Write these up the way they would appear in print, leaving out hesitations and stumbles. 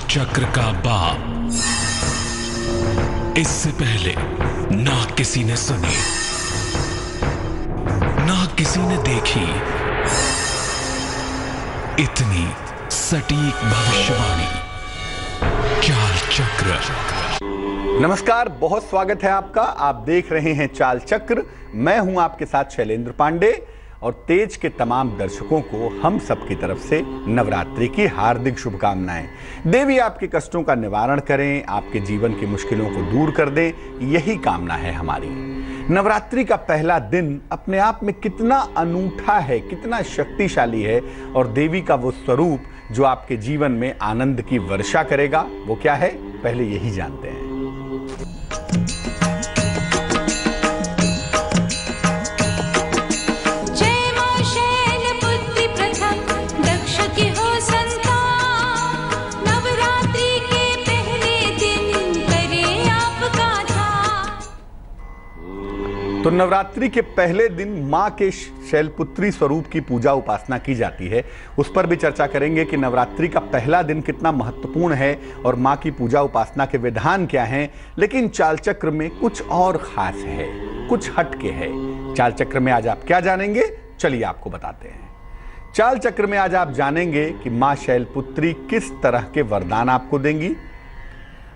चक्र का बाप। इससे पहले ना किसी ने सुनी, ना किसी ने देखी इतनी सटीक भविष्यवाणी। चाल चक्र। नमस्कार, बहुत स्वागत है आपका। आप देख रहे हैं चाल चक्र। मैं हूं आपके साथ शैलेंद्र पांडे और तेज के तमाम दर्शकों को हम सब की तरफ से नवरात्रि की हार्दिक शुभकामनाएं। देवी आपके कष्टों का निवारण करें, आपके जीवन की मुश्किलों को दूर कर दें, यही कामना है हमारी। नवरात्रि का पहला दिन अपने आप में कितना अनूठा है, कितना शक्तिशाली है, और देवी का वो स्वरूप जो आपके जीवन में आनंद की वर्षा करेगा, वो क्या है, पहले यही जानते हैं। तो नवरात्रि के पहले दिन मां के शैलपुत्री स्वरूप की पूजा उपासना की जाती है। उस पर भी चर्चा करेंगे कि नवरात्रि का पहला दिन कितना महत्वपूर्ण है और मां की पूजा उपासना के विधान क्या हैं। लेकिन चाल चक्र में कुछ और खास है, कुछ हटके है। चाल चक्र में आज आप क्या जानेंगे, चलिए आपको बताते हैं। चाल चक्र में आज आप जानेंगे कि मां शैलपुत्री किस तरह के वरदान आपको देंगी।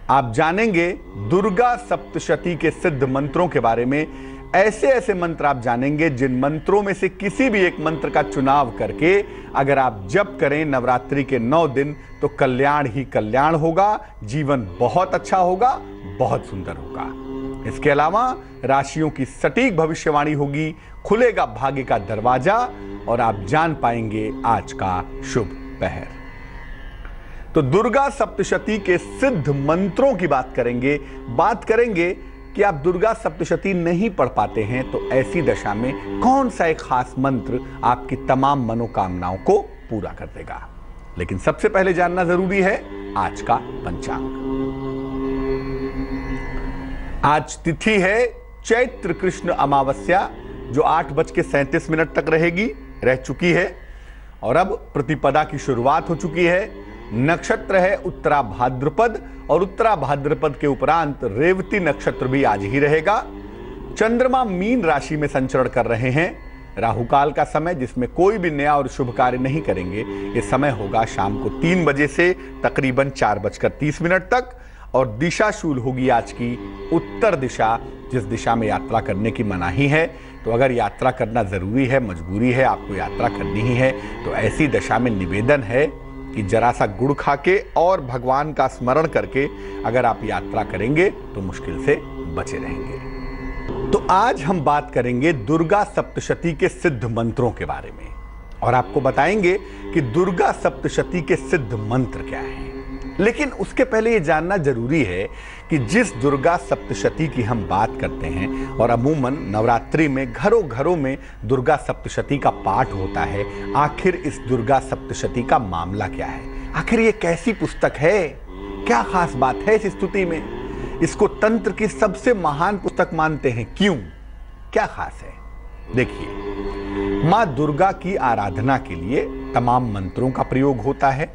आप जानेंगे दुर्गा सप्तशती के सिद्ध मंत्रों के बारे में। ऐसे ऐसे मंत्र आप जानेंगे जिन मंत्रों में से किसी भी एक मंत्र का चुनाव करके अगर आप जप करें नवरात्रि के 9 दिन तो कल्याण ही कल्याण होगा, जीवन बहुत अच्छा होगा, बहुत सुंदर होगा। इसके अलावा राशियों की सटीक भविष्यवाणी होगी, खुलेगा भाग्य का दरवाजा और आप जान पाएंगे आज का शुभ पहर। तो दुर्गा सप्तशती के सिद्ध मंत्रों की बात करेंगे कि आप दुर्गा सप्तशती नहीं पढ़ पाते हैं तो ऐसी दशा में कौन सा एक खास मंत्र आपकी तमाम मनोकामनाओं को पूरा कर देगा। लेकिन सबसे पहले जानना जरूरी है आज का पंचांग। आज तिथि है चैत्र कृष्ण अमावस्या, जो 8:37 तक रह चुकी है और अब प्रतिपदा की शुरुआत हो चुकी है। नक्षत्र है उत्तरा भाद्रपद और उत्तरा भाद्रपद के उपरांत रेवती नक्षत्र भी आज ही रहेगा। चंद्रमा मीन राशि में संचरण कर रहे हैं। राहुकाल का समय, जिसमें कोई भी नया और शुभ कार्य नहीं करेंगे, ये समय होगा शाम को 3 बजे से तकरीबन 4:30 तक। और दिशा शूल होगी आज की उत्तर दिशा, जिस दिशा में यात्रा करने की मनाही है। तो अगर यात्रा करना जरूरी है, मजबूरी है, आपको यात्रा करनी ही है, तो ऐसी दशा में निवेदन है कि जरा सा गुड़ खा के और भगवान का स्मरण करके अगर आप यात्रा करेंगे तो मुश्किल से बचे रहेंगे। तो आज हम बात करेंगे दुर्गा सप्तशती के सिद्ध मंत्रों के बारे में और आपको बताएंगे कि दुर्गा सप्तशती के सिद्ध मंत्र क्या हैं। लेकिन उसके पहले ये जानना जरूरी है कि जिस दुर्गा सप्तशती की हम बात करते हैं, और अमूमन नवरात्रि में घरों घरों में दुर्गा सप्तशती का पाठ होता है, आखिर इस दुर्गा सप्तशती का मामला क्या है, आखिर ये कैसी पुस्तक है, क्या खास बात है इस स्तुति में, इसको तंत्र की सबसे महान पुस्तक मानते हैं, क्यों, क्या खास है। देखिए, मां दुर्गा की आराधना के लिए तमाम मंत्रों का प्रयोग होता है,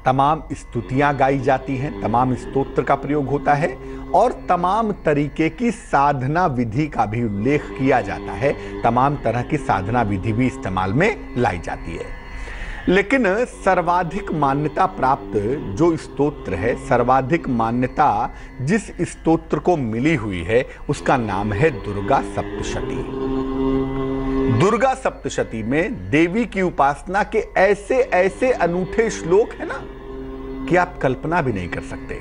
तमाम स्तुतियां गाई जाती हैं, तमाम स्तोत्र का प्रयोग होता है और तमाम तरीके की साधना विधि का भी उल्लेख किया जाता है। तमाम तरह की साधना विधि भी इस्तेमाल में लाई जाती है। लेकिन सर्वाधिक मान्यता प्राप्त जो स्तोत्र है, सर्वाधिक मान्यता जिस स्तोत्र को मिली हुई है, उसका नाम है दुर्गा सप्तशती। दुर्गा सप्तशती में देवी की उपासना के ऐसे ऐसे अनूठे श्लोक है ना कि आप कल्पना भी नहीं कर सकते।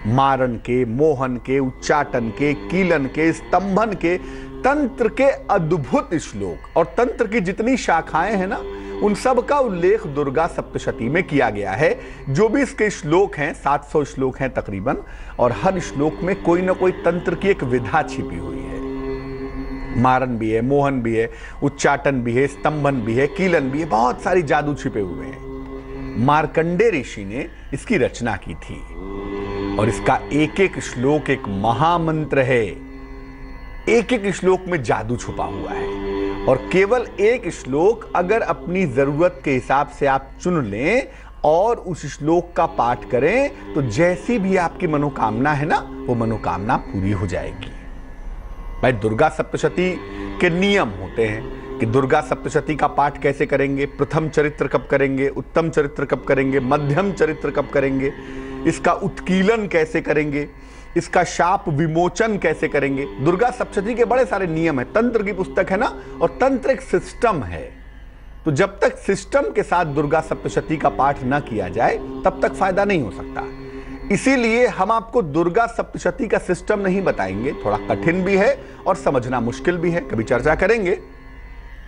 मारन के, मोहन के, उच्चाटन के, कीलन के, स्तंभन के, तंत्र के अद्भुत श्लोक और तंत्र की जितनी शाखाएं हैं ना, उन सब का उल्लेख दुर्गा सप्तशती में किया गया है। जो भी इसके श्लोक हैं, 700 श्लोक हैं तकरीबन, और हर श्लोक में कोई ना कोई तंत्र की एक विधा छिपी हुई है। मारन भी है, मोहन भी है, उच्चाटन भी है, स्तंभन भी है, कीलन भी है, बहुत सारी जादू छिपे हुए हैं। मार्कंडे ऋषि ने इसकी रचना की थी और इसका एक एक श्लोक एक महामंत्र है। एक एक श्लोक में जादू छुपा हुआ है और केवल एक श्लोक अगर अपनी जरूरत के हिसाब से आप चुन लें और उस श्लोक का पाठ करें तो जैसी भी आपकी मनोकामना है ना, वो मनोकामना पूरी हो जाएगी। भाई दुर्गा सप्तशती के नियम होते हैं कि दुर्गा सप्तशती का पाठ कैसे करेंगे, प्रथम चरित्र कब करेंगे, उत्तम चरित्र कब करेंगे, मध्यम चरित्र कब करेंगे, इसका उत्कीलन कैसे करेंगे, इसका शाप विमोचन कैसे करेंगे। दुर्गा सप्तशती के बड़े सारे नियम है, तंत्र की पुस्तक है ना, और तंत्र एक सिस्टम है। तो जब तक सिस्टम के साथ दुर्गा सप्तशती का पाठ न किया जाए तब तक फायदा नहीं हो सकता। इसीलिए हम आपको दुर्गा सप्तशती का सिस्टम नहीं बताएंगे, थोड़ा कठिन भी है और समझना मुश्किल भी है, कभी चर्चा करेंगे।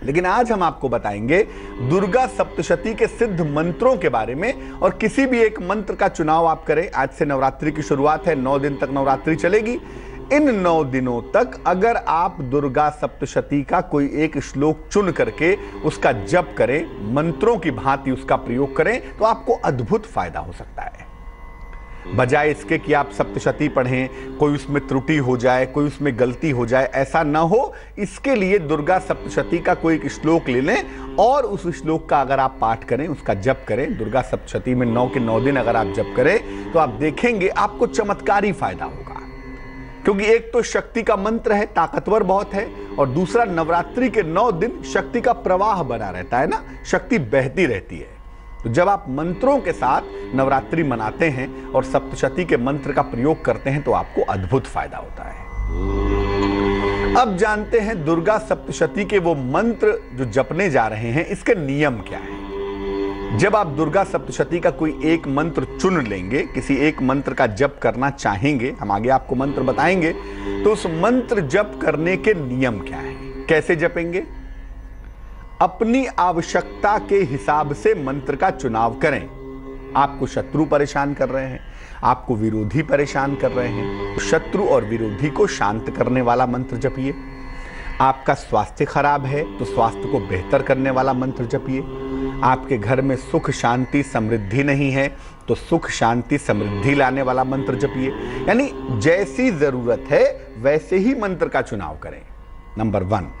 लेकिन आज हम आपको बताएंगे दुर्गा सप्तशती के सिद्ध मंत्रों के बारे में, और किसी भी एक मंत्र का चुनाव आप करें। आज से नवरात्रि की शुरुआत है, 9 दिन तक नवरात्रि चलेगी। इन 9 दिनों तक अगर आप दुर्गा सप्तशती का कोई एक श्लोक चुन करके उसका जप करें, मंत्रों की भांति उसका प्रयोग करें, तो आपको अद्भुत फायदा हो सकता है। बजाय इसके कि आप सप्तशती पढ़ें, कोई उसमें त्रुटि हो जाए, कोई उसमें गलती हो जाए, ऐसा ना हो, इसके लिए दुर्गा सप्तशती का कोई एक श्लोक ले लें और उस श्लोक का अगर आप पाठ करें, उसका जप करें। दुर्गा सप्तशती में 9 के 9 दिन अगर आप जप करें तो आप देखेंगे आपको चमत्कारी फायदा होगा। क्योंकि एक तो शक्ति का मंत्र है, ताकतवर बहुत है, और दूसरा नवरात्रि के 9 दिन शक्ति का प्रवाह बना रहता है ना, शक्ति बहती रहती है। तो जब आप मंत्रों के साथ नवरात्रि मनाते हैं और सप्तशती के मंत्र का प्रयोग करते हैं तो आपको अद्भुत फायदा होता है। अब जानते हैं दुर्गा सप्तशती के वो मंत्र जो जपने जा रहे हैं, इसके नियम क्या है। जब आप दुर्गा सप्तशती का कोई एक मंत्र चुन लेंगे, किसी एक मंत्र का जप करना चाहेंगे, हम आगे आपको मंत्र बताएंगे, तो उस मंत्र जप करने के नियम क्या है, कैसे जपेंगे। अपनी आवश्यकता के हिसाब से मंत्र का चुनाव करें। आपको शत्रु परेशान कर रहे हैं, आपको विरोधी परेशान कर रहे हैं, तो शत्रु और विरोधी को शांत करने वाला मंत्र जपिए। आपका स्वास्थ्य खराब है तो स्वास्थ्य को बेहतर करने वाला मंत्र जपिए। आपके घर में सुख शांति समृद्धि नहीं है तो सुख शांति समृद्धि लाने वाला मंत्र जपिए। यानी जैसी जरूरत है वैसे ही मंत्र का चुनाव करें, नंबर 1।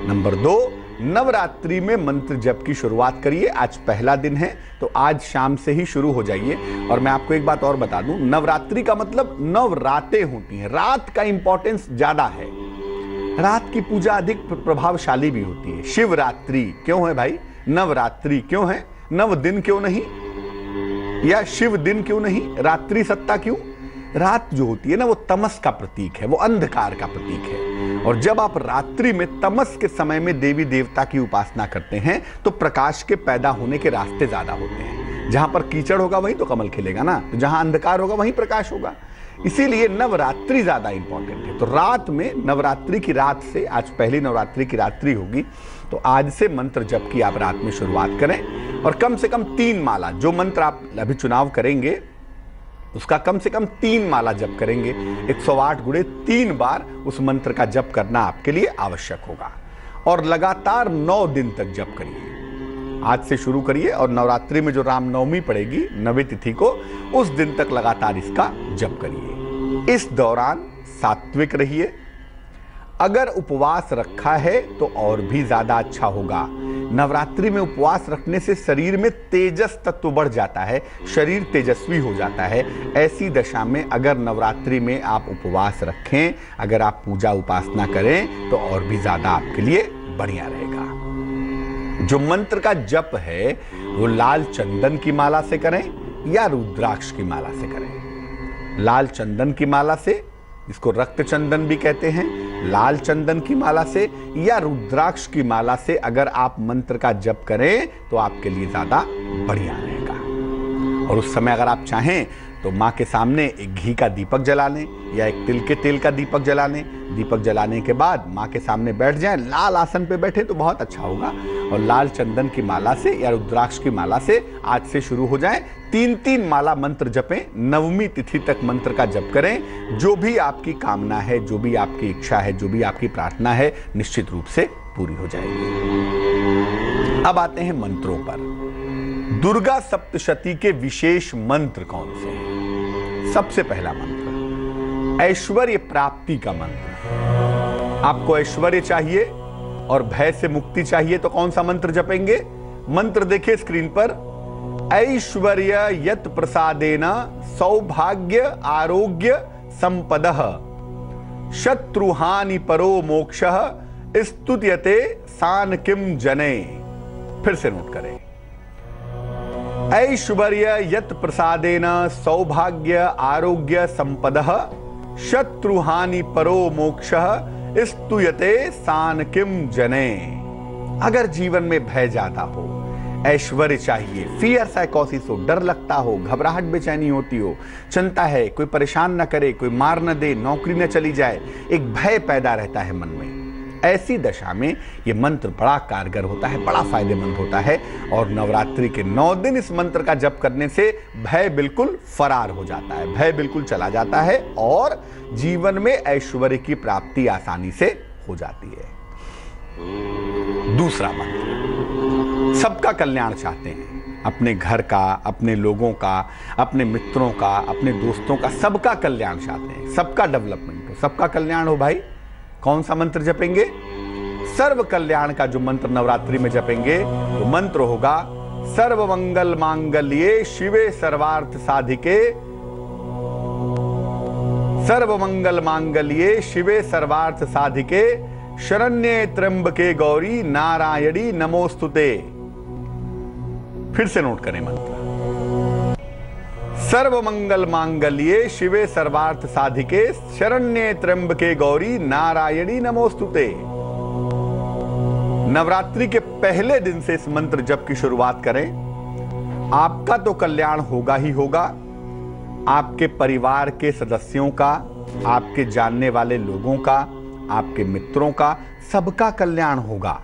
नंबर 2, नवरात्रि में मंत्र जप की शुरुआत करिए। आज पहला दिन है तो आज शाम से ही शुरू हो जाइए। और मैं आपको एक बात और बता दूं, नवरात्रि का मतलब 9 रातें होती हैं, रात का इंपॉर्टेंस ज्यादा है। रात की पूजा अधिक प्रभावशाली भी होती है। शिवरात्रि क्यों है भाई, नवरात्रि क्यों है, 9 दिन क्यों नहीं, या शिव दिन क्यों नहीं, रात्रि सत्ता क्यों। रात जो होती है ना, वो तमस का प्रतीक है, वो अंधकार का प्रतीक है। और जब आप रात्रि में तमस के समय में देवी देवता की उपासना करते हैं तो प्रकाश के पैदा होने के रास्ते ज्यादा होते हैं। जहां पर कीचड़ होगा वहीं तो कमल खिलेगा ना, तो जहां अंधकार होगा वहीं प्रकाश होगा। इसीलिए नवरात्रि ज्यादा इंपॉर्टेंट है। तो रात में, नवरात्रि की रात से, आज पहली नवरात्रि की रात्रि होगी, तो आज से मंत्र जप की आप रात में शुरुआत करें। और कम से कम 3 माला, जो मंत्र आप अभी चुनाव करेंगे उसका कम से कम 3 माला जप करेंगे। 108 गुणे 3 बार उस मंत्र का जप करना आपके लिए आवश्यक होगा। और लगातार 9 दिन तक जप करिए। आज से शुरू करिए और नवरात्रि में जो रामनवमी पड़ेगी 9वीं तिथि को, उस दिन तक लगातार इसका जप करिए। इस दौरान सात्विक रहिए। अगर उपवास रखा है तो और भी ज्यादा अच्छा होगा। नवरात्रि में उपवास रखने से शरीर में तेजस तत्व बढ़ जाता है, शरीर तेजस्वी हो जाता है। ऐसी दशा में अगर नवरात्रि में आप उपवास रखें, अगर आप पूजा उपासना करें तो और भी ज्यादा आपके लिए बढ़िया रहेगा। जो मंत्र का जप है वो लाल चंदन की माला से करें या रुद्राक्ष की माला से करें। लाल चंदन की माला से, इसको रक्त चंदन भी कहते हैं, लाल चंदन की माला से या रुद्राक्ष की माला से अगर आप मंत्र का जप करें तो आपके लिए ज्यादा बढ़िया रहेगा। और उस समय अगर आप चाहें तो मां के सामने एक घी का दीपक जला लें या एक तिल के तेल का दीपक जला लें। दीपक जलाने के बाद मां के सामने बैठ जाएं, लाल आसन पे बैठे तो बहुत अच्छा होगा। और लाल चंदन की माला से या रुद्राक्ष की माला से आज से शुरू हो जाएं। 3-3 माला मंत्र जपें। 9वीं तिथि तक मंत्र का जप करें। जो भी आपकी कामना है, जो भी आपकी इच्छा है, जो भी आपकी प्रार्थना है, निश्चित रूप से पूरी हो जाएगी। अब आते हैं मंत्रों पर। दुर्गा सप्तशती के विशेष मंत्र कौन से हैं? सबसे पहला मंत्र ऐश्वर्य प्राप्ति का मंत्र। आपको ऐश्वर्य चाहिए और भय से मुक्ति चाहिए तो कौन सा मंत्र जपेंगे? मंत्र देखिए स्क्रीन पर। ऐश्वर्य यत प्रसादेन सौभाग्य आरोग्य संपदः शत्रुहानि परो मोक्षः स्तुत्यते सान किम जने। फिर से नोट करें। ऐश्वर्य यत प्रसादेन सौभाग्य आरोग्य संपदः शत्रुहानि परो मोक्षः स्तुयते सान किम जने। अगर जीवन में भय ज्यादा हो, ऐश्वर्य चाहिए, फियर साइकोसिस हो, डर लगता हो, घबराहट बेचैनी होती हो, चिंता है, कोई परेशान न करे, कोई मार न दे, नौकरी न चली जाए, एक भय पैदा रहता है मन में, ऐसी दशा में यह मंत्र बड़ा कारगर होता है, बड़ा फायदेमंद होता है। और नवरात्रि के 9 दिन इस मंत्र का जप करने से भय बिल्कुल फरार हो जाता है, भय बिल्कुल चला जाता है और जीवन में ऐश्वर्य की प्राप्ति आसानी से हो जाती है। दूसरा मंत्र, सबका कल्याण चाहते हैं, अपने घर का, अपने लोगों का, अपने मित्रों का, अपने दोस्तों का, सबका कल्याण चाहते हैं, सबका डेवलपमेंट हो, सबका कल्याण हो। भाई कौन सा मंत्र जपेंगे? सर्व कल्याण का जो मंत्र नवरात्रि में जपेंगे वो मंत्र होगा सर्व मंगल मांगल्ये शिवे सर्वार्थ साधिके, सर्व मंगल मांगल्ये शिवे सर्वार्थ साधिके शरण्ये त्र्यंबके गौरी नारायणी नमोस्तुते। फिर से नोट करें मंत्र, सर्व मंगल मांगल्ये शिवे सर्वार्थ साधिके शरण्ये त्र्यंबके गौरी नारायणी नमोस्तुते। नवरात्रि के पहले दिन से इस मंत्र जप की शुरुआत करें। आपका तो कल्याण होगा ही होगा, आपके परिवार के सदस्यों का, आपके जानने वाले लोगों का, आपके मित्रों का, सबका कल्याण होगा।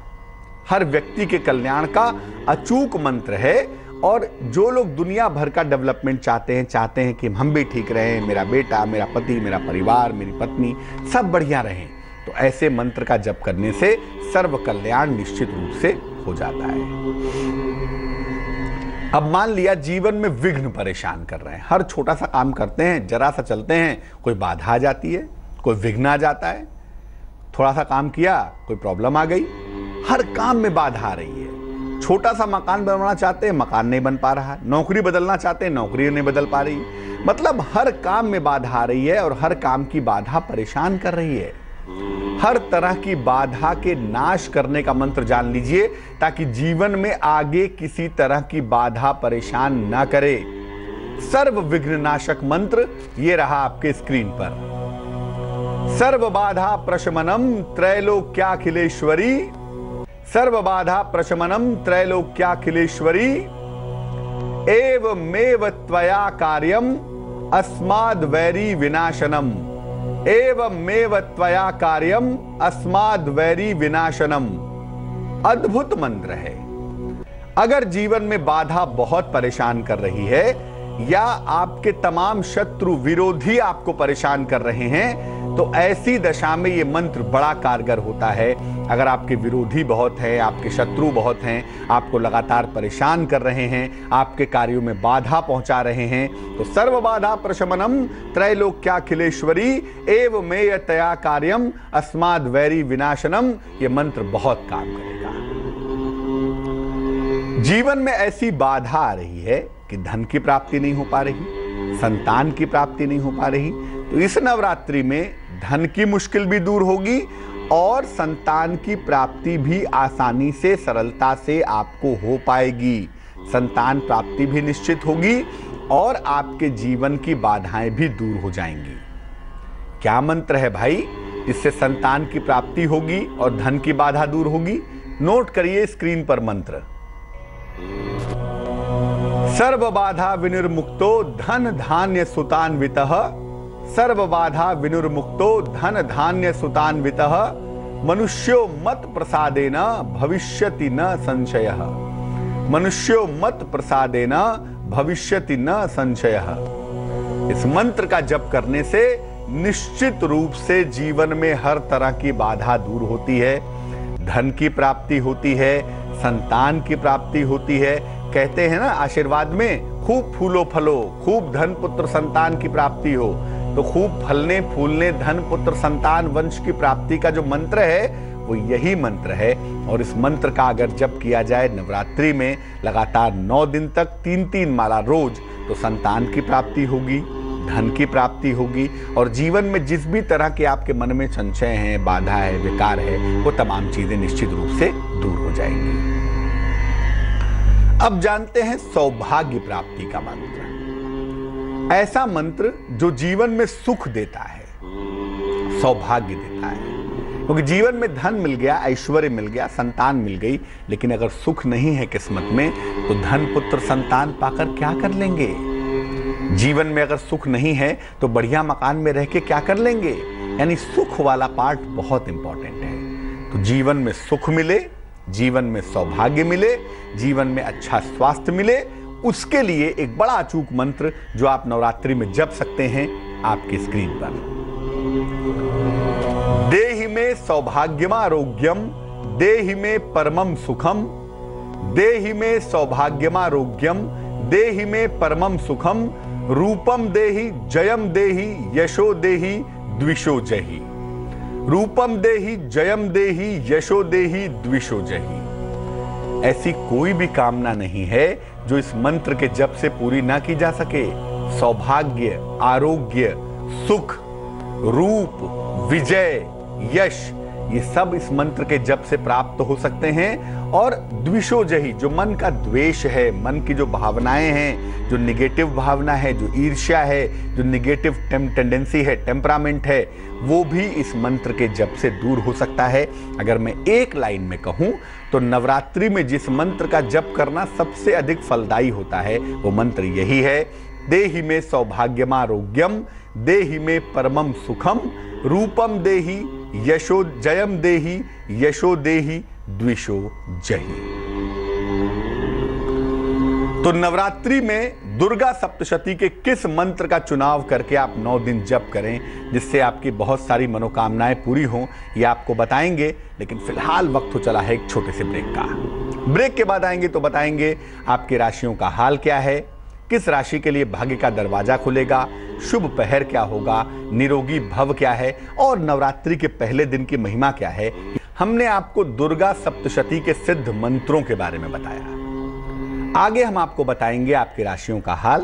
हर व्यक्ति के कल्याण का अचूक मंत्र है। और जो लोग दुनिया भर का डेवलपमेंट चाहते हैं कि हम भी ठीक रहें, मेरा बेटा, मेरा पति, मेरा परिवार, मेरी पत्नी सब बढ़िया रहें, तो ऐसे मंत्र का जप करने से सर्व कल्याण निश्चित रूप से हो जाता है। अब मान लिया जीवन में विघ्न परेशान कर रहे हैं, हर छोटा सा काम करते हैं, जरा सा चलते हैं, कोई बाधा आ जाती है, कोई विघ्न आ जाता है, थोड़ा सा काम किया कोई प्रॉब्लम आ गई, हर काम में बाधा आ रही है। छोटा सा मकान बनवाना चाहते हैं, मकान नहीं बन पा रहा, नौकरी बदलना चाहते हैं, नौकरी नहीं बदल पा रही, मतलब हर काम में बाधा आ रही है और हर काम की बाधा परेशान कर रही है। हर तरह की बाधा के नाश करने का मंत्र जान लीजिए ताकि जीवन में आगे किसी तरह की बाधा परेशान ना करे। सर्व विघ्न नाशक मंत्र ये रहा आपके स्क्रीन पर। सर्व बाधा प्रशमनम त्रैलोक्याखिलेश्वरी, सर्व बाधा प्रशमनम त्रैलोक्याखिलेश्वरी एवमेव त्वया कार्यम अस्माद् वैरी विनाशनम, एवमेव त्वया कार्यम अस्माद् वैरी विनाशनम। अद्भुत मंत्र है। अगर जीवन में बाधा बहुत परेशान कर रही है या आपके तमाम शत्रु विरोधी आपको परेशान कर रहे हैं तो ऐसी दशा में यह मंत्र बड़ा कारगर होता है। अगर आपके विरोधी बहुत हैं, आपके शत्रु बहुत हैं, आपको लगातार परेशान कर रहे हैं, आपके कार्यों में बाधा पहुंचा रहे हैं, तो सर्व बाधा प्रशमनम त्रैलोक्याखिलेश्वरी एवमेयतया कार्यम अस्माद् वैरी विनाशनम, यह मंत्र बहुत काम करेगा। जीवन में ऐसी बाधा आ रही है कि धन की प्राप्ति नहीं हो पा रही, संतान की प्राप्ति नहीं हो पा रही, तो इस नवरात्रि में धन की मुश्किल भी दूर होगी और संतान की प्राप्ति भी आसानी से, सरलता से आपको हो पाएगी। संतान प्राप्ति भी निश्चित होगी और आपके जीवन की बाधाएं भी दूर हो जाएंगी। क्या मंत्र है भाई जिससे संतान की प्राप्ति होगी और धन की बाधा दूर होगी? नोट करिए स्क्रीन पर मंत्र। सर्व बाधा विनिर्मुक्तो धन धान्य सुतान्वितः, सर्व बाधा विनिर्मुक्तो धन धान्य सुतान्वितः मनुष्यो मत प्रसादेन भविष्यति न संशयः, मनुष्यो मत प्रसादेन भविष्यति न संशयः। इस मंत्र का जप करने से निश्चित रूप से जीवन में हर तरह की बाधा दूर होती है, धन की प्राप्ति होती है, संतान की प्राप्ति होती है। कहते हैं ना आशीर्वाद में, खूब फूलो फलो, खूब धन पुत्र संतान की प्राप्ति हो। तो खूब फलने फूलने धन पुत्र संतान वंश की प्राप्ति का जो मंत्र है वो यही मंत्र है। और इस मंत्र का अगर जप किया जाए नवरात्रि में लगातार 9 दिन तक 3-3 माला रोज, तो संतान की प्राप्ति होगी, धन की प्राप्ति होगी और जीवन में जिस भी तरह के आपके मन में संशय हैं, बाधा है, विकार है, वो तमाम चीजें निश्चित रूप से दूर हो जाएंगी। अब जानते हैं सौभाग्य प्राप्ति का मंत्र। ऐसा मंत्र जो जीवन में सुख देता है, सौभाग्य देता है। क्योंकि जीवन में धन मिल गया, ऐश्वर्य मिल गया, संतान मिल गई, लेकिन अगर सुख नहीं है किस्मत में, तो धन पुत्र संतान पाकर क्या कर लेंगे। जीवन में अगर सुख नहीं है तो बढ़िया मकान में रह के क्या कर लेंगे। यानी सुख वाला पार्ट बहुत इंपॉर्टेंट है। तो जीवन में सुख मिले, जीवन में सौभाग्य मिले, जीवन में अच्छा स्वास्थ्य मिले, उसके लिए एक बड़ा अचूक मंत्र जो आप नवरात्रि में जप सकते हैं आपकी स्क्रीन पर। देहि में सौभाग्यमारोग्यम, देहि में परमम सुखम, देहि में सौभाग्यमारोग्यम, देहि में परमम सुखम, रूपम देहि जयम देहि यशो देहि द्विषो जहि। रूपम देहि जयम देहि यशो देहि द्विषो जहि। ऐसी कोई भी कामना नहीं है जो इस मंत्र के जप से पूरी ना की जा सके। सौभाग्य, आरोग्य, सुख, रूप, विजय, यश, ये सब इस मंत्र के जप से प्राप्त हो सकते हैं। और द्विषो जही, जो मन का द्वेष है, मन की जो भावनाएं हैं, जो निगेटिव भावना है, जो ईर्ष्या है, जो निगेटिव टेंडेंसी है, टेम्परामेंट है, वो भी इस मंत्र के जप से दूर हो सकता है। अगर मैं एक लाइन में कहूं तो नवरात्रि में जिस मंत्र का जप करना सबसे अधिक फलदायी होता है वो मंत्र यही है। देहि में सौभाग्यमारोग्यम, देहि में परमम सुखम, रूपम देहि यशो जयम देहि यशो देहि द्विषो जहि। तो नवरात्रि में दुर्गा सप्तशती के किस मंत्र का चुनाव करके आप 9 दिन जप करें जिससे आपकी बहुत सारी मनोकामनाएं पूरी हों, ये आपको बताएंगे। लेकिन फिलहाल वक्त हो चला है एक छोटे से ब्रेक का। ब्रेक के बाद आएंगे तो बताएंगे आपकी राशियों का हाल क्या है, किस राशि के लिए भाग्य का दरवाजा खुलेगा, शुभ पहर क्या होगा, निरोगी भव क्या है और नवरात्रि के पहले दिन की महिमा क्या है। हमने आपको दुर्गा सप्तशती के सिद्ध मंत्रों के बारे में बताया। आगे हम आपको बताएंगे आपकी राशियों का हाल,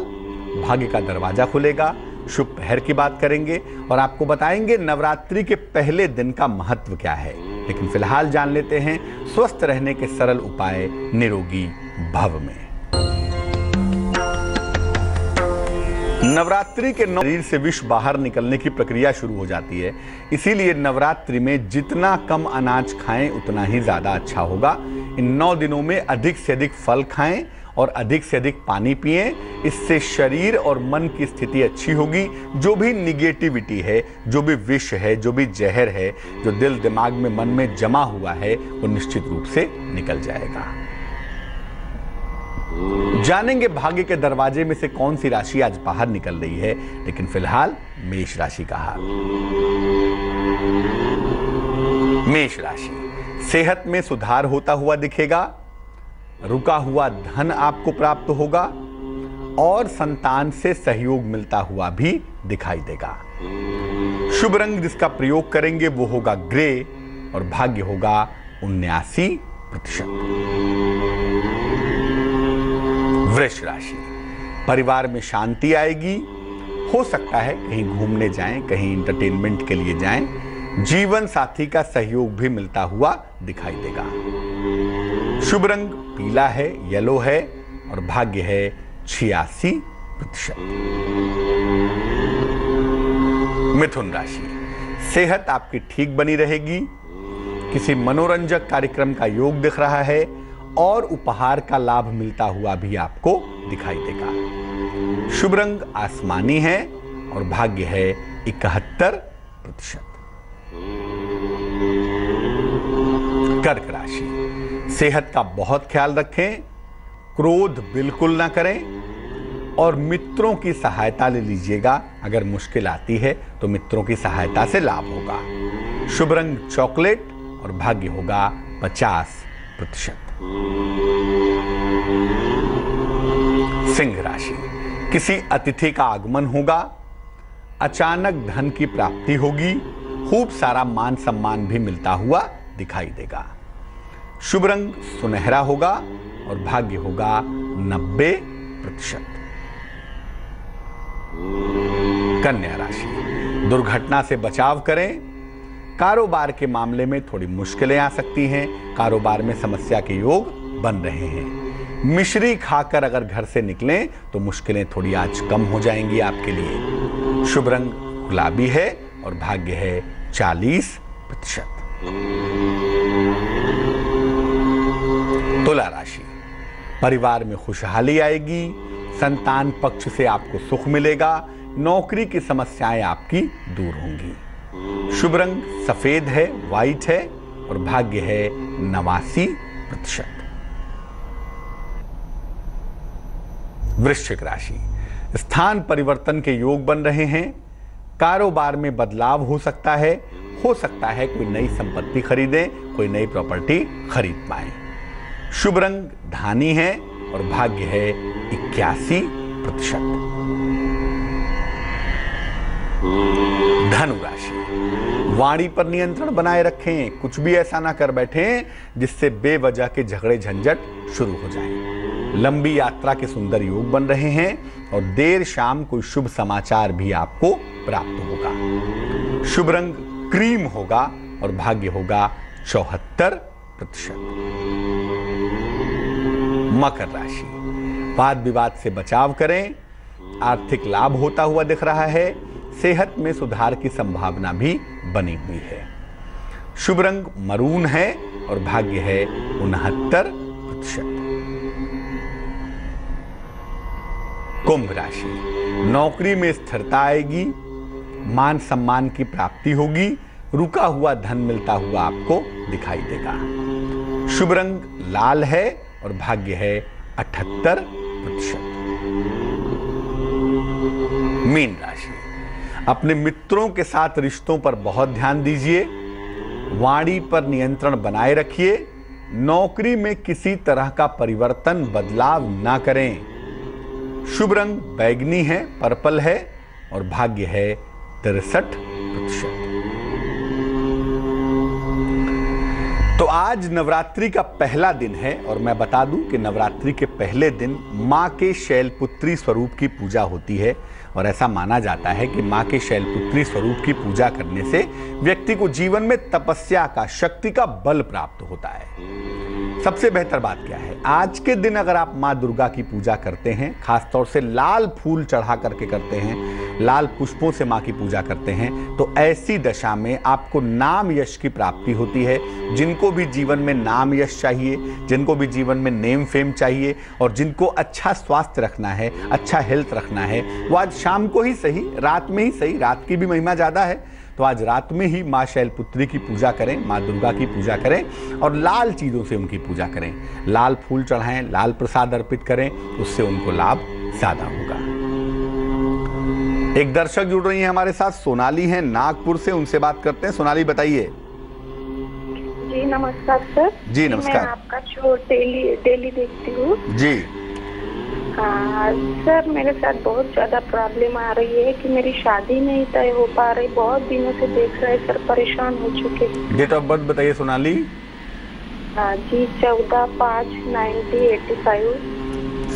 भाग्य का दरवाजा खुलेगा, शुभ पहर की बात करेंगे और आपको बताएंगे नवरात्रि के पहले दिन का महत्व क्या है। लेकिन फिलहाल जान लेते हैं स्वस्थ रहने के सरल उपाय निरोगी भव में। नवरात्रि के 9 शरीर से विष बाहर निकलने की प्रक्रिया शुरू हो जाती है। इसीलिए नवरात्रि में जितना कम अनाज खाएं उतना ही ज्यादा अच्छा होगा। इन 9 दिनों में अधिक से अधिक फल खाएं और अधिक से अधिक पानी पिएं। इससे शरीर और मन की स्थिति अच्छी होगी। जो भी निगेटिविटी है, जो भी विष है, जो भी जहर है, जो दिल दिमाग में मन में जमा हुआ है, वो निश्चित रूप से निकल जाएगा। जानेंगे भाग्य के दरवाजे में से कौन सी राशि आज बाहर निकल रही है। लेकिन फिलहाल मेष राशि का हाल। मेष राशि, सेहत में सुधार होता हुआ दिखेगा, रुका हुआ धन आपको प्राप्त होगा और संतान से सहयोग मिलता हुआ भी दिखाई देगा। शुभ रंग जिसका प्रयोग करेंगे वो होगा ग्रे और भाग्य होगा 79%। वृष राशि, परिवार में शांति आएगी। हो सकता है कहीं घूमने जाएं, कहीं एंटरटेनमेंट के लिए जाएं। जीवन साथी का सहयोग भी मिलता हुआ दिखाई देगा। शुभ रंग पीला है, येलो है और भाग्य है 86%। मिथुन राशि, सेहत आपकी ठीक बनी रहेगी। किसी मनोरंजक कार्यक्रम का योग दिख रहा है और उपहार का लाभ मिलता हुआ भी आपको दिखाई देगा। शुभ रंग आसमानी है और भाग्य है 71%। कर्क राशि, सेहत का बहुत ख्याल रखें, क्रोध बिल्कुल ना करें और मित्रों की सहायता ले लीजिएगा। अगर मुश्किल आती है तो मित्रों की सहायता से लाभ होगा। शुभ रंग चॉकलेट और भाग्य होगा 50%। सिंह राशि, किसी अतिथि का आगमन होगा, अचानक धन की प्राप्ति होगी, खूब सारा मान सम्मान भी मिलता हुआ दिखाई देगा। शुभ रंग सुनहरा होगा और भाग्य होगा 90%। कन्या राशि, दुर्घटना से बचाव करें। कारोबार के मामले में थोड़ी मुश्किलें आ सकती हैं। कारोबार में समस्या के योग बन रहे हैं। मिश्री खाकर अगर घर से निकलें तो मुश्किलें थोड़ी आज कम हो जाएंगी आपके लिए। शुभ रंग गुलाबी है और भाग्य है 40%। तुला राशि, परिवार में खुशहाली आएगी। संतान पक्ष से आपको सुख मिलेगा। नौकरी की समस्याएं आपकी दूर होंगी। शुभ रंग सफेद है, व्हाइट है और भाग्य है 89%। वृश्चिक राशि, स्थान परिवर्तन के योग बन रहे हैं। कारोबार में बदलाव हो सकता है कोई नई संपत्ति खरीदें, कोई नई प्रॉपर्टी खरीद पाएं। शुभ रंग धानी है और भाग्य है 81%। धनु राशि, वाणी पर नियंत्रण बनाए रखें। कुछ भी ऐसा ना कर बैठें जिससे बेवजह के झगड़े झंझट शुरू हो जाएं। लंबी यात्रा के सुंदर योग बन रहे हैं और देर शाम कोई शुभ समाचार भी आपको प्राप्त होगा। शुभ रंग क्रीम होगा और भाग्य होगा 74%। मकर राशि, वाद विवाद से बचाव करें। आर्थिक लाभ होता हुआ दिख रहा है। सेहत में सुधार की संभावना भी बनी हुई है। शुभ रंग मरून है और भाग्य है 69%। कुंभ राशि, नौकरी में स्थिरता आएगी। मान सम्मान की प्राप्ति होगी। रुका हुआ धन मिलता हुआ आपको दिखाई देगा। शुभ रंग लाल है और भाग्य है 78%। मीन राशि, अपने मित्रों के साथ रिश्तों पर बहुत ध्यान दीजिए। वाणी पर नियंत्रण बनाए रखिए। नौकरी में किसी तरह का परिवर्तन बदलाव ना करें। शुभ रंग बैगनी है, पर्पल है और भाग्य है 63%। तो आज नवरात्रि का पहला दिन है और मैं बता दूं कि नवरात्रि के पहले दिन मां के शैलपुत्री स्वरूप की पूजा होती है और ऐसा माना जाता है कि मां के शैलपुत्री स्वरूप की पूजा करने से व्यक्ति को जीवन में तपस्या का, शक्ति का बल प्राप्त होता है। सबसे बेहतर बात क्या है, आज के दिन अगर आप मां दुर्गा की पूजा करते हैं, खासतौर से लाल फूल चढ़ा करके करते हैं, लाल पुष्पों से मां की पूजा करते हैं, तो ऐसी दशा में आपको नाम यश की प्राप्ति होती है। जिनको भी जीवन में नाम यश चाहिए, जिनको भी जीवन में नेम फेम चाहिए और जिनको अच्छा स्वास्थ्य रखना है, अच्छा हेल्थ रखना है, वो आज शाम को ही सही, रात में ही सही, रात की भी महिमा ज्यादा है, तो आज रात में ही मां शैलपुत्री की पूजा करें, मां दुर्गा की पूजा करें और लाल चीजों से उनकी पूजा करें। लाल फूल चढ़ाएं, लाल प्रसाद अर्पित करें, उससे उनको लाभ ज्यादा होगा। एक दर्शक जुड़ रही हैं हमारे साथ, सोनाली हैं नागपुर से, उनसे बात करते हैं। सोनाली बताइए। जी नमस्कार सर। जी नमस्कार। मैं आपका शो डेली देखती हूँ जी। सर मेरे साथ बहुत ज्यादा प्रॉब्लम आ रही है कि मेरी शादी नहीं तय हो पा रही। बहुत दिनों से देख रहे सर, परेशान हो चुके। डेट ऑफ बर्थ बताइए सोनाली। जी 14/5/1985।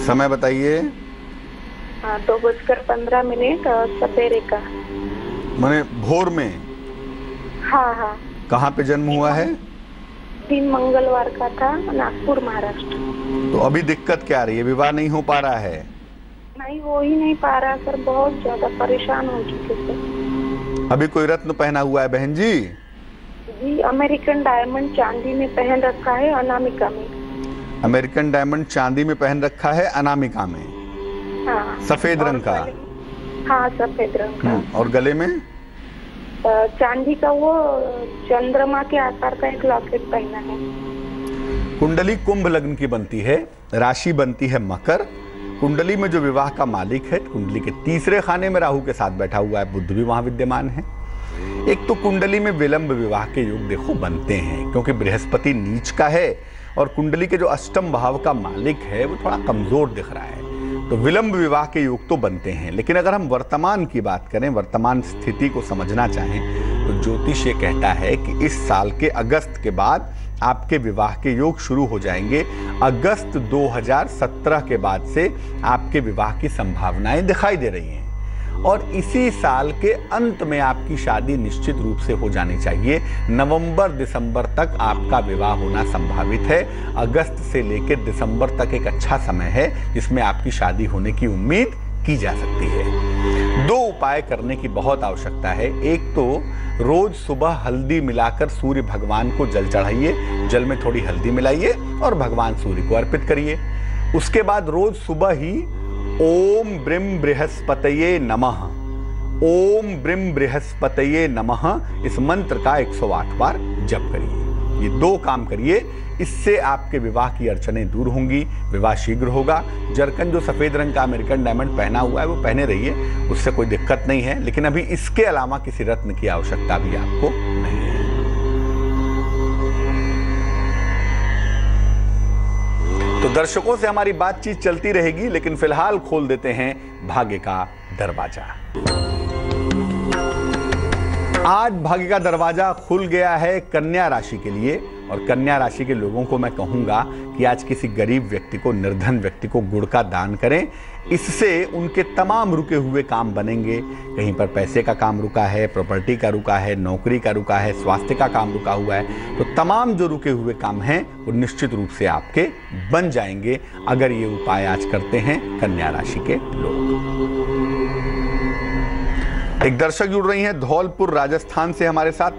समय बताइए। 2:15 सवेरे का। मैंने भोर में। हाँ। कहाँ पे जन्म हुआ है? दिन मंगलवार का था, नागपुर महाराष्ट्र। तो अभी दिक्कत क्या आ रही है, विवाह नहीं हो पा रहा है? नहीं हो ही नहीं पा रहा सर, बहुत ज्यादा परेशान हो चुके सर। अभी कोई रत्न पहना हुआ है बहन जी? जी अमेरिकन डायमंड चांदी में पहन रखा है, अनामिका में। अमेरिकन डायमंड चांदी में पहन रखा है, अनामिका में। हाँ। सफेद रंग का? हाँ सफेद रंग का। और गले में? चांदी का वो चंद्रमा के आकार का एक लॉकेट पहना है। कुंडली कुंभ लग्न की बनती है, राशि बनती है मकर। कुंडली में जो विवाह का मालिक है, कुंडली के तीसरे खाने में राहु के साथ बैठा हुआ है, बुध भी वहां विद्यमान है। एक तो कुंडली में विलंब विवाह के योग देखो बनते हैं, क्योंकि बृहस्पति नीच का है और कुंडली के जो अष्टम भाव का मालिक है वो थोड़ा कमजोर दिख रहा है, तो विलंब विवाह के योग तो बनते हैं। लेकिन अगर हम वर्तमान की बात करें, वर्तमान स्थिति को समझना चाहें, तो ज्योतिष ये कहता है कि इस साल के अगस्त के बाद आपके विवाह के योग शुरू हो जाएंगे। अगस्त 2017 के बाद से आपके विवाह की संभावनाएं दिखाई दे रही हैं और इसी साल के अंत में आपकी शादी निश्चित रूप से हो जानी चाहिए। नवंबर दिसंबर तक आपका विवाह होना संभावित है। अगस्त से लेकर दिसंबर तक एक अच्छा समय है जिसमें आपकी शादी होने की उम्मीद की जा सकती है। 2 उपाय करने की बहुत आवश्यकता है। एक तो रोज सुबह हल्दी मिलाकर सूर्य भगवान को जल चढ़ाइए, जल में थोड़ी हल्दी मिलाइए और भगवान सूर्य को अर्पित करिए। उसके बाद रोज सुबह ही ओम ब्रीम बृहस्पतये नमः, ओम ब्रीम बृहस्पतये नमः इस मंत्र का 108 बार जप करिए। ये 2 काम करिए, इससे आपके विवाह की अड़चनें दूर होंगी, विवाह शीघ्र होगा। जरकन जो सफेद रंग का अमेरिकन डायमंड पहना हुआ है वो पहने रहिए, उससे कोई दिक्कत नहीं है, लेकिन अभी इसके अलावा किसी रत्न की आवश्यकता भी आपको नहीं है। तो दर्शकों से हमारी बातचीत चलती रहेगी, लेकिन फिलहाल खोल देते हैं भाग्य का दरवाजा। आज भाग्य का दरवाजा खुल गया है कन्या राशि के लिए और कन्या राशि के लोगों को मैं कहूंगा कि आज किसी गरीब व्यक्ति को, निर्धन व्यक्ति को गुड़ का दान करें। इससे उनके तमाम रुके हुए काम बनेंगे। कहीं पर पैसे का काम रुका है, प्रॉपर्टी का रुका है, नौकरी का रुका है, स्वास्थ्य का काम रुका हुआ है, तो तमाम जो रुके हुए काम हैं वो निश्चित रूप से आपके बन जाएंगे अगर ये उपाय आज करते हैं कन्या राशि के लोग। एक दर्शक जुड़ रही हैं धौलपुर राजस्थान से हमारे साथ,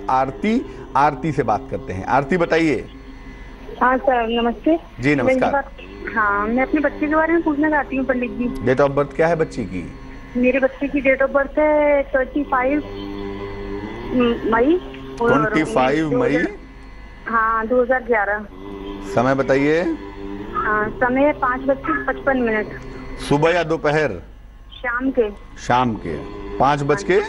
आरती से बात करते हैं। आरती बताइए। हाँ सर, नमस्ते जी नमस्कार। हाँ, मैं अपने बच्चे के बारे में पूछना चाहती हूँ पंडित जी। डेट ऑफ बर्थ क्या है बच्ची की? मेरे बच्चे की डेट ऑफ बर्थ है 25 मई। 25 मई। हाँ, 2011। समय बताइए। हाँ, समय 5:55। सुबह या दोपहर? शाम के। शाम के 5:55।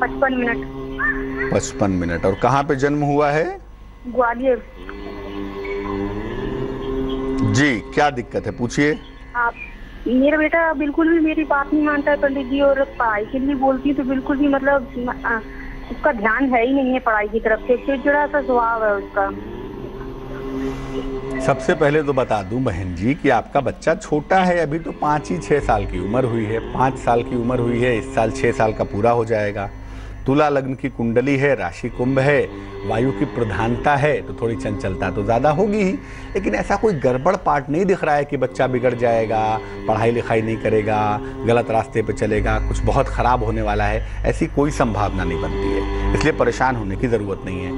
55 मिनट। और कहाँ पे जन्म हुआ है? ग्वालियर। जी, क्या दिक्कत है पूछिए। आप, मेरा बेटा बिल्कुल भी मेरी बात नहीं मानता है पंडित जी, और पढ़ाई के लिए बोलती है तो बिल्कुल भी मतलब उसका ध्यान है ही नहीं है पढ़ाई की तरफ से। चिड़चिड़ा सा स्वभाव है उसका। सबसे पहले तो बता दूं बहन जी कि आपका बच्चा छोटा है, अभी तो 5 ही 6 साल की उम्र हुई है। 5 साल की उम्र हुई है, इस साल 6 साल का पूरा हो जाएगा। तुला लग्न की कुंडली है, राशि कुंभ है, वायु की प्रधानता है, तो थोड़ी चंचलता तो ज़्यादा होगी ही, लेकिन ऐसा कोई गड़बड़ पार्ट नहीं दिख रहा है कि बच्चा बिगड़ जाएगा, पढ़ाई लिखाई नहीं करेगा, गलत रास्ते पे चलेगा, कुछ बहुत ख़राब होने वाला है, ऐसी कोई संभावना नहीं बनती है। इसलिए परेशान होने की ज़रूरत नहीं है।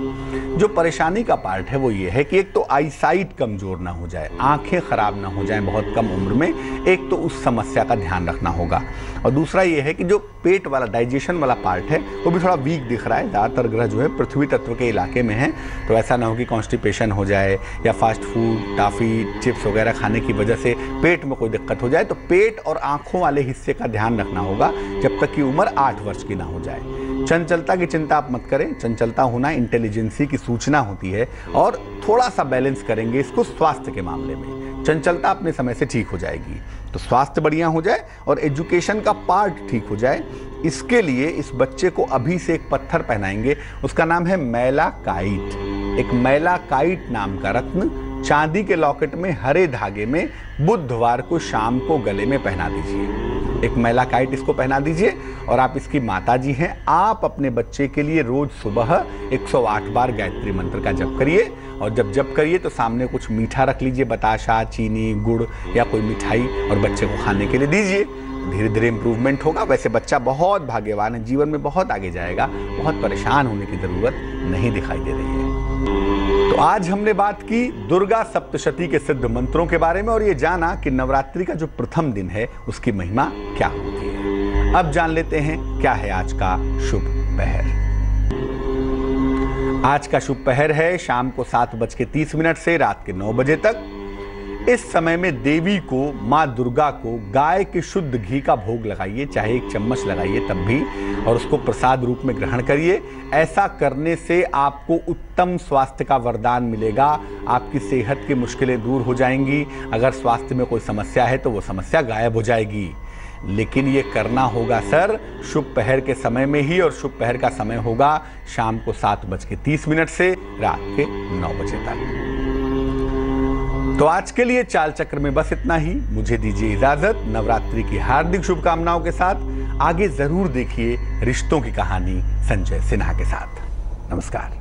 जो परेशानी का पार्ट है वो ये है कि एक तो आईसाइट कमज़ोर ना हो जाए, आँखें ख़राब ना हो जाएं बहुत कम उम्र में, एक तो उस समस्या का ध्यान रखना होगा। और दूसरा ये है कि जो पेट वाला, डाइजेशन वाला पार्ट है वो भी थोड़ा वीक दिख रहा है। ज़्यादातर ग्रह जो है पृथ्वी तत्व के इलाके में है, तो ऐसा ना हो कि कॉन्स्टिपेशन हो जाए या फास्ट फूड, टॉफ़ी, चिप्स वगैरह खाने की वजह से पेट में कोई दिक्कत हो जाए। तो पेट और आँखों वाले हिस्से का ध्यान रखना होगा जब तक कि उम्र 8 वर्ष की ना हो जाए। चंचलता की चिंता आप मत करें, चंचलता होना इंटेलिजेंसी की सूचना होती है, और थोड़ा सा बैलेंस करेंगे इसको स्वास्थ्य के मामले में, चंचलता अपने समय से ठीक हो जाएगी। तो स्वास्थ्य बढ़िया हो जाए और एजुकेशन का पार्ट ठीक हो जाए, इसके लिए इस बच्चे को अभी से एक पत्थर पहनाएंगे, उसका नाम है मैलाकाइट। एक मैलाकाइट नाम का रत्न चांदी के लॉकेट में हरे धागे में बुधवार को शाम को गले में पहना दीजिए। एक मैलाकाइट इसको पहना दीजिए। और आप इसकी माता जी हैं, आप अपने बच्चे के लिए रोज सुबह 108 बार गायत्री मंत्र का जप करिए, और जब जप करिए तो सामने कुछ मीठा रख लीजिए, बताशा, चीनी, गुड़ या कोई मिठाई, और बच्चे को खाने के लिए दीजिए। धीरे धीरे इंप्रूवमेंट होगा। वैसे बच्चा बहुत भाग्यवान है, जीवन में बहुत आगे जाएगा, बहुत परेशान होने की जरूरत नहीं दिखाई दे रही है। तो आज हमने बात की दुर्गा सप्तशती के सिद्ध मंत्रों के बारे में, और ये जाना कि नवरात्रि का जो प्रथम दिन है उसकी महिमा क्या होती है। अब जान लेते हैं क्या है आज का शुभ पहर। आज का शुभ पहर है शाम को 7:30 से रात के 9 बजे तक। इस समय में देवी को, माँ दुर्गा को गाय के शुद्ध घी का भोग लगाइए, चाहे 1 चम्मच लगाइए तब भी, और उसको प्रसाद रूप में ग्रहण करिए। ऐसा करने से आपको उत्तम स्वास्थ्य का वरदान मिलेगा, आपकी सेहत की मुश्किलें दूर हो जाएंगी। अगर स्वास्थ्य में कोई समस्या है तो वो समस्या गायब हो जाएगी। लेकिन ये करना होगा सर शुभ पहर के समय में ही, और शुभ पहर का समय होगा शाम को 7:30 से रात के 9 बजे तक। तो आज के लिए चाल चक्र में बस इतना ही। मुझे दीजिए इजाजत। नवरात्रि की हार्दिक शुभकामनाओं के साथ आगे जरूर देखिए रिश्तों की कहानी संजय सिन्हा के साथ। नमस्कार।